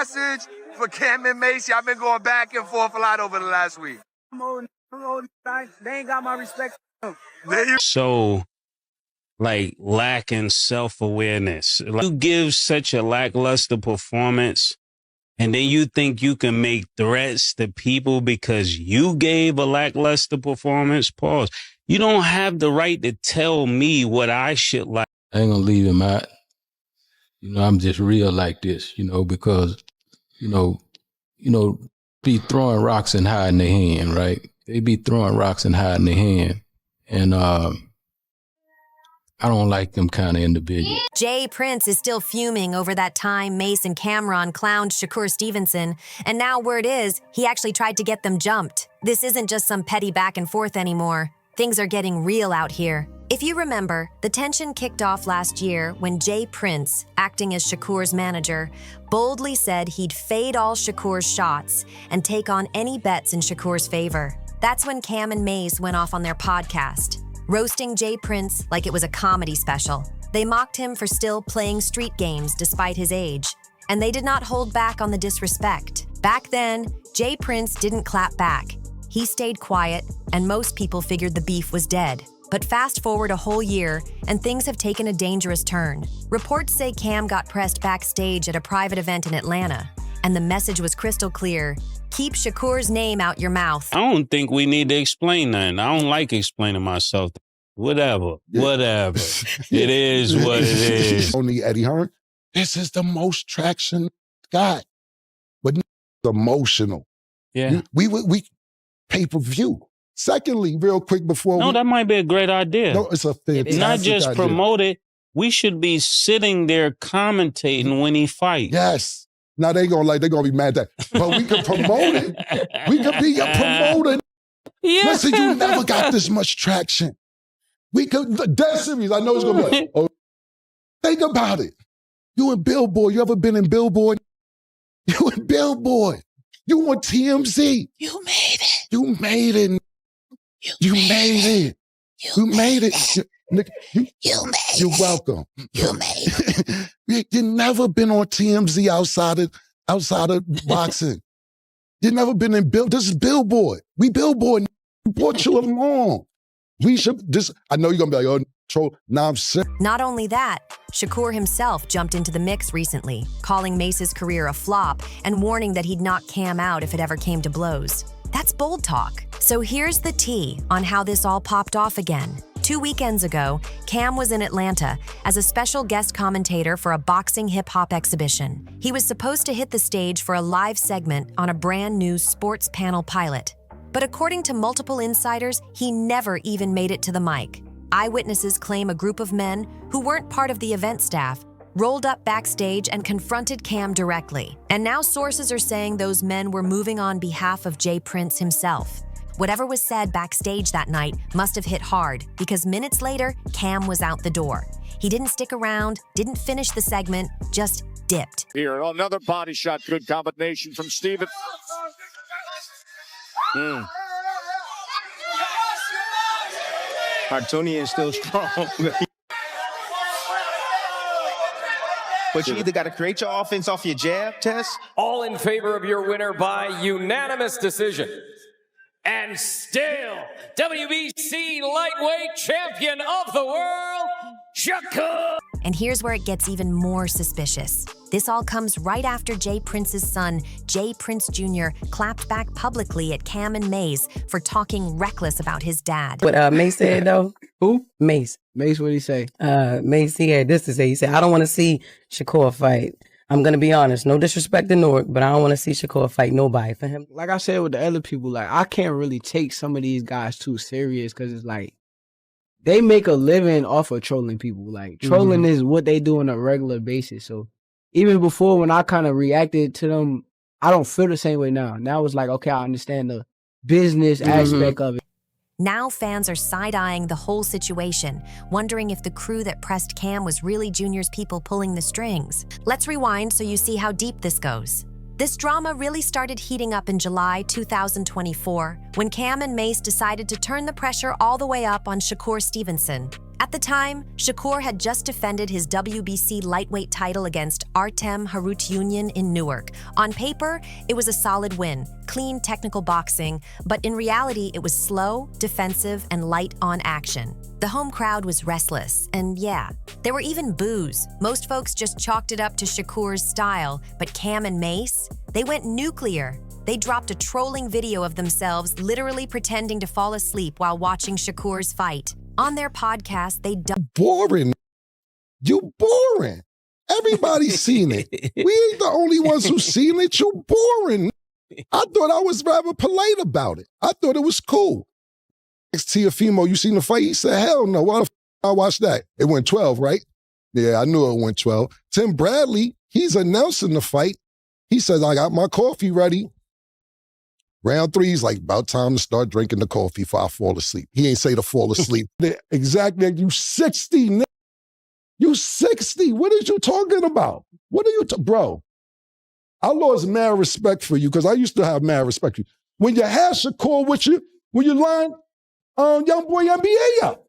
message for Cam and Mase? Y'all been going back and forth a lot over the last week. They ain't got my respect. So, like, lacking self-awareness. Like, you give such a lackluster performance, and then you think you can make threats to people because you gave a lackluster performance? Pause. You don't have the right to tell me what I should like. I ain't gonna leave him out. I'm just real like this, because, be throwing rocks and hiding their hand, right? They be throwing rocks and hiding their hand. And I don't like them kind of individuals. Jay Prince is still fuming over that time Mase and Cam'ron clowned Shakur Stevenson, and now word is he actually tried to get them jumped. This isn't just some petty back and forth anymore. Things are getting real out here. If you remember, the tension kicked off last year when Jay Prince, acting as Shakur's manager, boldly said he'd fade all Shakur's shots and take on any bets in Shakur's favor. That's when Cam and Mase went off on their podcast, roasting Jay Prince like it was a comedy special. They mocked him for still playing street games despite his age, and they did not hold back on the disrespect. Back then, Jay Prince didn't clap back. He stayed quiet, and most people figured the beef was dead. But fast forward a whole year, and things have taken a dangerous turn. Reports say Cam got pressed backstage at a private event in Atlanta, and the message was crystal clear: keep Shakur's name out your mouth. I don't think we need to explain nothing. I don't like explaining myself. Whatever. It is what it is. Only Eddie Hearn. This is the most traction got, but emotional. Yeah. We pay-per-view. Secondly, real quick before that might be a great idea. No, it's a fantastic Not just idea. promote it. We should be sitting there commentating when he fights. Yes. Now they're gonna be mad at that. But we can promote it. We can be a promoter. Yeah. Listen, you never got this much traction. We could, dead serious. I know it's gonna be like, oh, think about it. You in Billboard. You ever been in Billboard? You in Billboard. You on TMZ. You made it. You made it. You made it. You made it. You're welcome. You made it. You never been on TMZ outside of boxing. You never been in This is Billboard. We Billboard. We brought you along. We should I know you're gonna be like, oh, troll. Now I'm sick. Not only that, Shakur himself jumped into the mix recently, calling Mace's career a flop and warning that he'd knock Cam out if it ever came to blows. That's bold talk. So here's the tea on how this all popped off again. 2 weekends ago, Cam was in Atlanta as a special guest commentator for a boxing hip-hop exhibition. He was supposed to hit the stage for a live segment on a brand new sports panel pilot. But according to multiple insiders, he never even made it to the mic. Eyewitnesses claim a group of men who weren't part of the event staff rolled up backstage and confronted Cam directly. And now sources are saying those men were moving on behalf of Jay Prince himself. Whatever was said backstage that night must have hit hard, because minutes later, Cam was out the door. He didn't stick around, didn't finish the segment, just dipped. Here, another body shot. Good combination from Steven. Cartonian still strong. But you either got to create your offense off your jab, Tess. All in favor of your winner by unanimous decision. And still, WBC lightweight champion of the world, Shakur! And here's where it gets even more suspicious. This all comes right after Jay Prince's son, Jay Prince Jr., clapped back publicly at Cam and Mase for talking reckless about his dad. What Mase said, though? Who? Mase. Mase, what did he say? Mase, he had this to say. He said, I don't want to see Shakur fight. I'm going to be honest. No disrespect to Newark, but I don't want to see Shakur fight nobody. For him, like I said with the other people, like, I can't really take some of these guys too serious because it's like, they make a living off of trolling people. Like, trolling is what they do on a regular basis. So even before, when I kind of reacted to them, I don't feel the same way now. Now it's like, okay, I understand the business aspect of it. Now fans are side-eyeing the whole situation, wondering if the crew that pressed Cam was really Junior's people pulling the strings. Let's rewind so you see how deep this goes. This drama really started heating up in July 2024 when Cam and Mase decided to turn the pressure all the way up on Shakur Stevenson. At the time, Shakur had just defended his WBC lightweight title against Artem Harutyunyan in Newark. On paper, it was a solid win, clean technical boxing, but in reality, it was slow, defensive, and light on action. The home crowd was restless, and yeah, there were even boos. Most folks just chalked it up to Shakur's style, but Cam and Mase, they went nuclear. They dropped a trolling video of themselves literally pretending to fall asleep while watching Shakur's fight. On their podcast, they boring. You boring. Everybody's seen it. We ain't the only ones who seen it. You boring. I thought I was rather polite about it. I thought it was cool. Tiafimo, you seen the fight? He said, hell no. Why the f I watched that? It went 12, right? Yeah, I knew it went 12. Tim Bradley, he's announcing the fight. He says, I got my coffee ready. Round 3, he's like, about time to start drinking the coffee before I fall asleep. He ain't say to fall asleep. Exactly. You 60, you 60. What are you talking about? What are you, bro? I lost mad respect for you because I used to have mad respect for you. When you had Shakur with you, when you line Young Boy NBA up,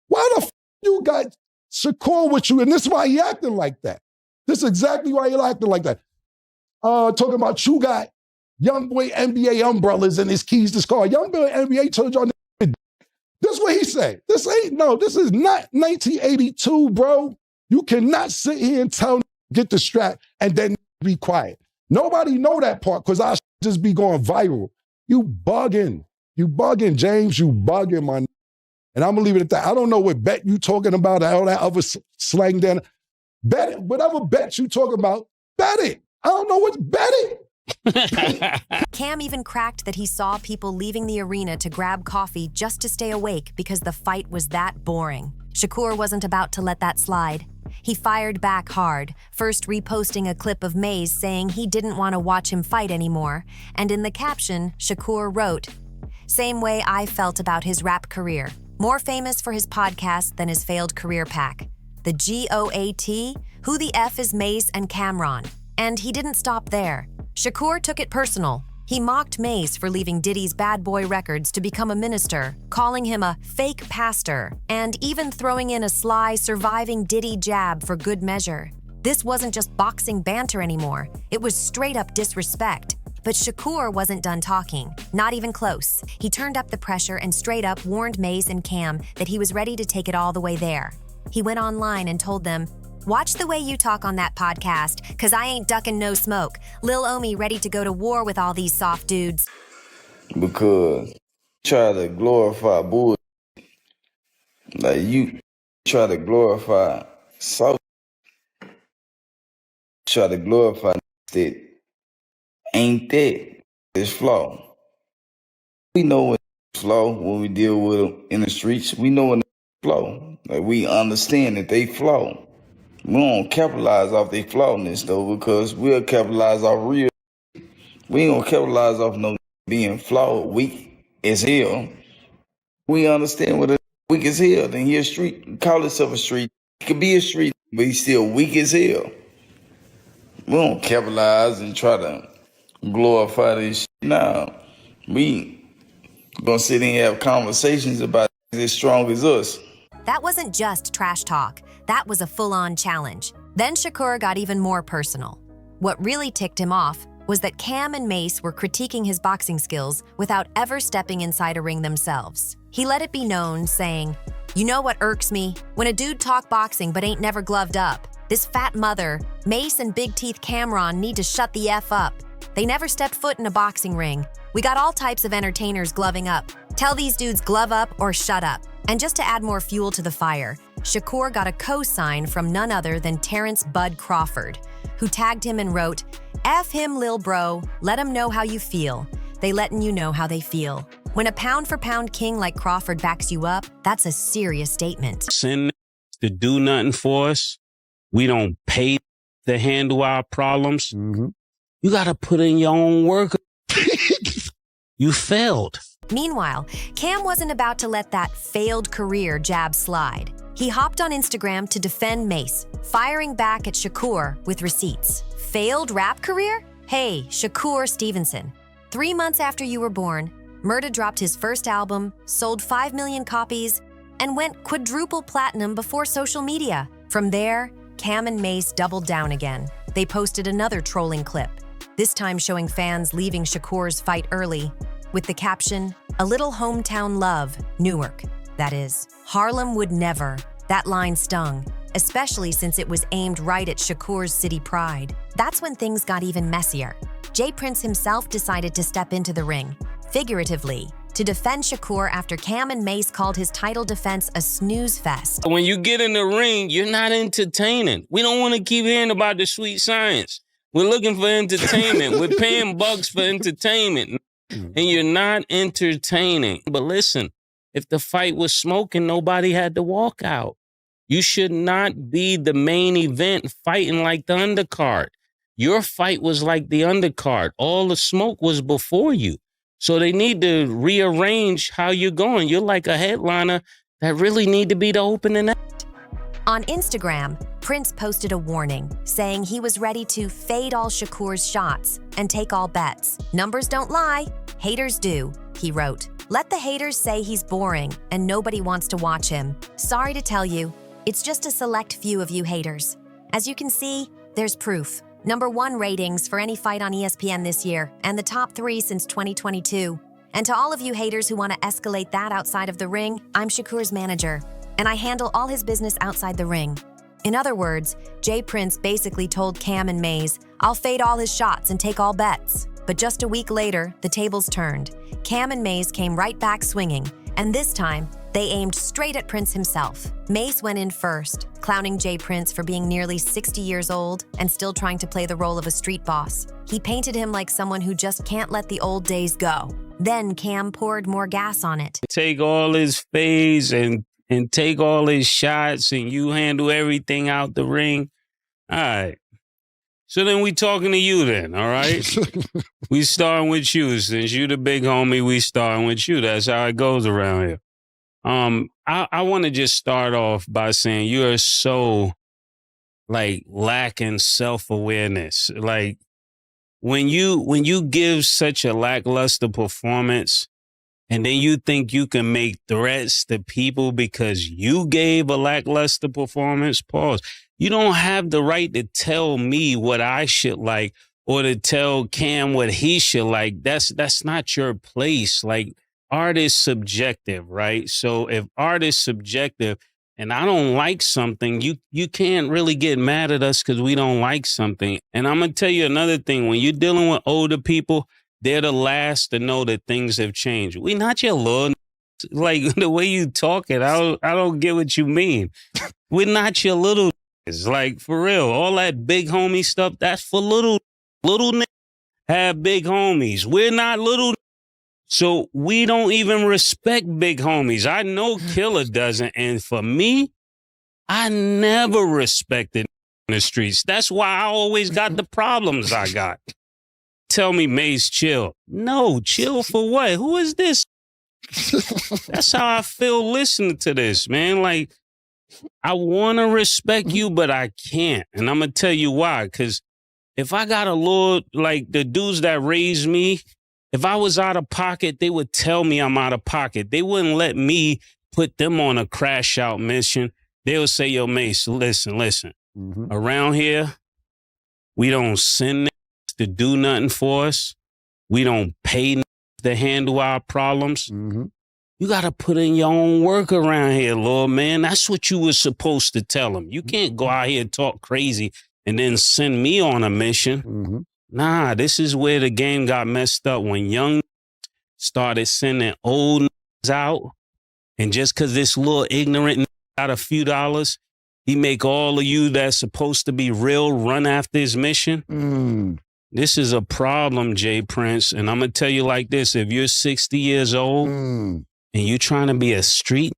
why the f you got Shakur with you? And this is why he acting like that. This is exactly why he acting like that. Talking about you got Young Boy NBA umbrellas and his keys to his car. Young Boy NBA told y'all, this is what he said. This is not 1982, bro. You cannot sit here and tell get the strap and then be quiet. Nobody know that part because I just be going viral. You bugging. You bugging, James. You bugging, my. And I'm gonna leave it at that. I don't know what bet you talking about, all that other slang then. Bet it. Whatever bet you talking about, bet it. I don't know what's bet it. Cam even cracked that he saw people leaving the arena to grab coffee just to stay awake because the fight was that boring. Shakur wasn't about to let that slide. He fired back hard, first reposting a clip of Mase saying he didn't want to watch him fight anymore, and in the caption, Shakur wrote, "Same way I felt about his rap career, more famous for his podcast than his failed career pack. The GOAT? Who the F is Mase and Cam'ron?" And he didn't stop there. Shakur took it personal. He mocked Mase for leaving Diddy's Bad Boy Records to become a minister, calling him a fake pastor, and even throwing in a sly surviving Diddy jab for good measure. This wasn't just boxing banter anymore. It was straight up disrespect. But Shakur wasn't done talking, not even close. He turned up the pressure and straight up warned Mase and Cam that he was ready to take it all the way there. He went online and told them, "Watch the way you talk on that podcast, cause I ain't ducking no smoke. Lil Omi ready to go to war with all these soft dudes." Because try to glorify bullshit. Like you try to glorify so try to glorify that ain't that. It's flaw. We know when it's flaw when we deal with them in the streets. We know when it's flaw. Like we understand that they flaw. We don't capitalize off their flawness though, because we'll capitalize off real. We ain't gonna capitalize off no being flawed, weak as hell. We understand what a weak as hell. Then he a street, call himself a street. He could be a street, but he's still weak as hell. We don't capitalize and try to glorify this shit. Nah, we gonna sit and have conversations about it as strong as us. That wasn't just trash talk. That was a full-on challenge. Then Shakur got even more personal. What really ticked him off was that Cam and Mase were critiquing his boxing skills without ever stepping inside a ring themselves. He let it be known, saying, "You know what irks me? When a dude talk boxing but ain't never gloved up. This fat mother, Mase and Big Teeth Cam'ron need to shut the F up. They never stepped foot in a boxing ring. We got all types of entertainers gloving up. Tell these dudes glove up or shut up." And just to add more fuel to the fire, Shakur got a co-sign from none other than Terrence Bud Crawford, who tagged him and wrote, "F him, lil bro, let him know how you feel. They letting you know how they feel." When a pound-for-pound king like Crawford backs you up, that's a serious statement. Send to do nothing for us. We don't pay to handle our problems. Mm-hmm. You got to put in your own work. You failed. Meanwhile, Cam wasn't about to let that failed career jab slide. He hopped on Instagram to defend Mase, firing back at Shakur with receipts. Failed rap career? Hey, Shakur Stevenson. 3 months after you were born, Murda dropped his first album, sold 5 million copies, and went quadruple platinum before social media. From there, Cam and Mase doubled down again. They posted another trolling clip, this time showing fans leaving Shakur's fight early, with the caption, "A little hometown love, Newark." That is, Harlem would never. That line stung, especially since it was aimed right at Shakur's city pride. That's when things got even messier. Jay Prince himself decided to step into the ring, figuratively, to defend Shakur after Cam and Mase called his title defense a snooze fest. When you get in the ring, you're not entertaining. We don't want to keep hearing about the sweet science. We're looking for entertainment. We're paying bucks for entertainment, and you're not entertaining. But listen, if the fight was smoking, nobody had to walk out. You should not be the main event fighting like the undercard. Your fight was like the undercard. All the smoke was before you. So they need to rearrange how you're going. You're like a headliner that really need to be the opening act. On Instagram, Prince posted a warning, saying he was ready to fade all Shakur's shots and take all bets. "Numbers don't lie, haters do," he wrote. "Let the haters say he's boring and nobody wants to watch him. Sorry to tell you, it's just a select few of you haters." As you can see, there's proof. #1 ratings for any fight on ESPN this year, and the top 3 since 2022. And to all of you haters who want to escalate that outside of the ring, I'm Shakur's manager, and I handle all his business outside the ring. In other words, Jay Prince basically told Cam and Mase, "I'll fade all his shots and take all bets." But just a week later, the tables turned. Cam and Mase came right back swinging, and this time, they aimed straight at Prince himself. Mase went in first, clowning Jay Prince for being nearly 60 years old and still trying to play the role of a street boss. He painted him like someone who just can't let the old days go. Then Cam poured more gas on it. Take all his fades and take all his shots, and you handle everything out the ring. All right. So then we talking to you then, all right? We starting with you. Since you the big homie, we starting with you. That's how it goes around here. I want to just start off by saying you are so, like, lacking self-awareness. Like, when you give such a lackluster performance, and then you think you can make threats to people because you gave a lackluster performance, pause. You don't have the right to tell me what I should like or to tell Cam what he should like. That's not your place. Like, art is subjective, right? So if art is subjective and I don't like something, you can't really get mad at us because we don't like something. And I'm going to tell you another thing. When you're dealing with older people, they're the last to know that things have changed. We not your little, like the way you talk it, I don't get what you mean. We're not your little, like for real. All that big homie stuff, that's for little have big homies. We're not little. So we don't even respect big homies. I know Killer doesn't. And for me, I never respected in the streets. That's why I always got the problems I got. Tell me, Mase, chill. No, chill for what? Who is this? That's how I feel listening to this, man. Like, I want to respect you, but I can't. And I'm going to tell you why. Because if I got a little, like the dudes that raised me, if I was out of pocket, they would tell me I'm out of pocket. They wouldn't let me put them on a crash out mission. They would say, yo, Mase, listen. Mm-hmm. Around here, we don't send to do nothing for us. We don't pay to handle our problems. Mm-hmm. You got to put in your own work around here, Lord, man. That's what you were supposed to tell them. You can't go out here and talk crazy and then send me on a mission. Mm-hmm. Nah, this is where the game got messed up when young started sending old out. And just because this little ignorant got a few dollars, he make all of you that's supposed to be real run after his mission. Mm. This is a problem, Jay Prince. And I'm going to tell you like this. If you're 60 years old and you're trying to be a street,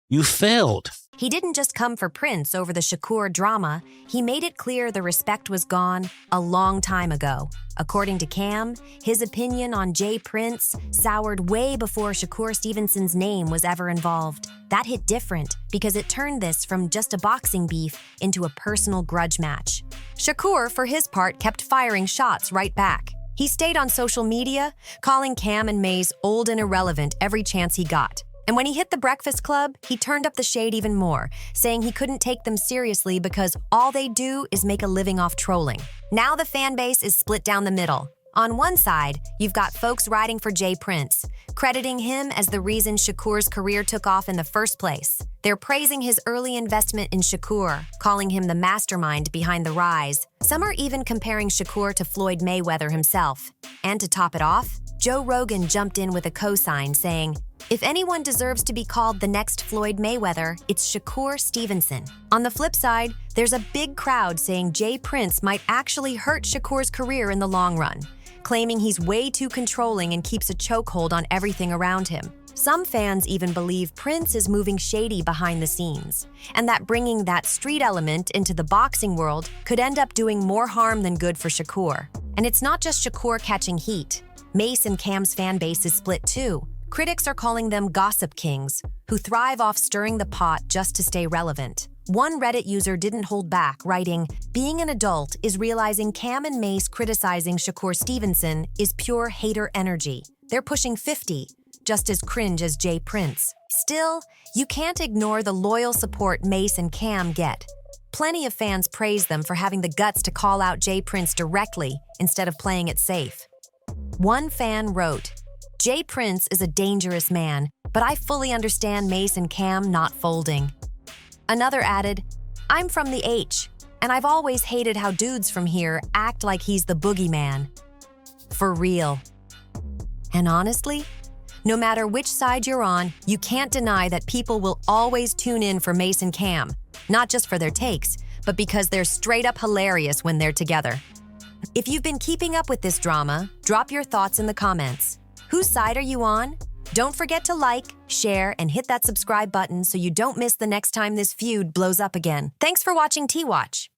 you failed. He didn't just come for Prince over the Shakur drama. He made it clear the respect was gone a long time ago. According to Cam, his opinion on Jay Prince soured way before Shakur Stevenson's name was ever involved. That hit different because it turned this from just a boxing beef into a personal grudge match. Shakur, for his part, kept firing shots right back. He stayed on social media, calling Cam and Mase old and irrelevant every chance he got. And when he hit the Breakfast Club, he turned up the shade even more, saying he couldn't take them seriously because all they do is make a living off trolling. Now the fan base is split down the middle. On one side, you've got folks riding for Jay Prince, crediting him as the reason Shakur's career took off in the first place. They're praising his early investment in Shakur, calling him the mastermind behind the rise. Some are even comparing Shakur to Floyd Mayweather himself. And to top it off, Joe Rogan jumped in with a cosign saying, "If anyone deserves to be called the next Floyd Mayweather, it's Shakur Stevenson." On the flip side, there's a big crowd saying Jay Prince might actually hurt Shakur's career in the long run, claiming he's way too controlling and keeps a chokehold on everything around him. Some fans even believe Prince is moving shady behind the scenes, and that bringing that street element into the boxing world could end up doing more harm than good for Shakur. And it's not just Shakur catching heat. Mase and Cam's fan base is split too. Critics are calling them gossip kings, who thrive off stirring the pot just to stay relevant. One Reddit user didn't hold back, writing, "Being an adult is realizing Cam and Mase criticizing Shakur Stevenson is pure hater energy. They're pushing 50, just as cringe as Jay Prince." Still, you can't ignore the loyal support Mase and Cam get. Plenty of fans praise them for having the guts to call out Jay Prince directly instead of playing it safe. One fan wrote, "Jay Prince is a dangerous man, but I fully understand Mase and Cam not folding." Another added, "I'm from the H, and I've always hated how dudes from here act like he's the boogeyman." For real. And honestly, no matter which side you're on, you can't deny that people will always tune in for Mase and Cam, not just for their takes, but because they're straight up hilarious when they're together. If you've been keeping up with this drama, drop your thoughts in the comments. Whose side are you on? Don't forget to like, share, and hit that subscribe button so you don't miss the next time this feud blows up again. Thanks for watching TeaWatch.